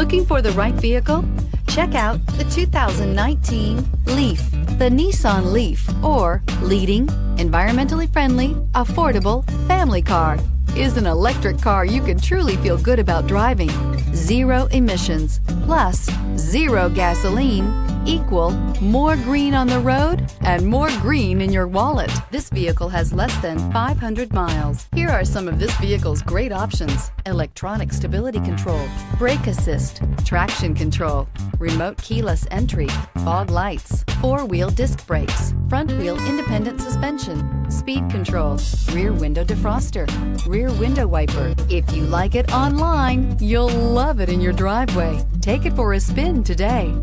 Looking for the right vehicle? Check out the 2019 Leaf. The Nissan Leaf, or leading, environmentally friendly, affordable family car, is an electric car you can truly feel good about driving. Zero emissions, plus zero gasoline, equal more green on the road and more green in your wallet. This vehicle has less than 500 miles. Here are some of this vehicle's great options: electronic stability control, brake assist, traction control, remote keyless entry, fog lights, four-wheel disc brakes, front-wheel independent suspension, speed control, rear window defroster, rear window wiper. If you like it online, you'll love it in your driveway. Take it for a spin today.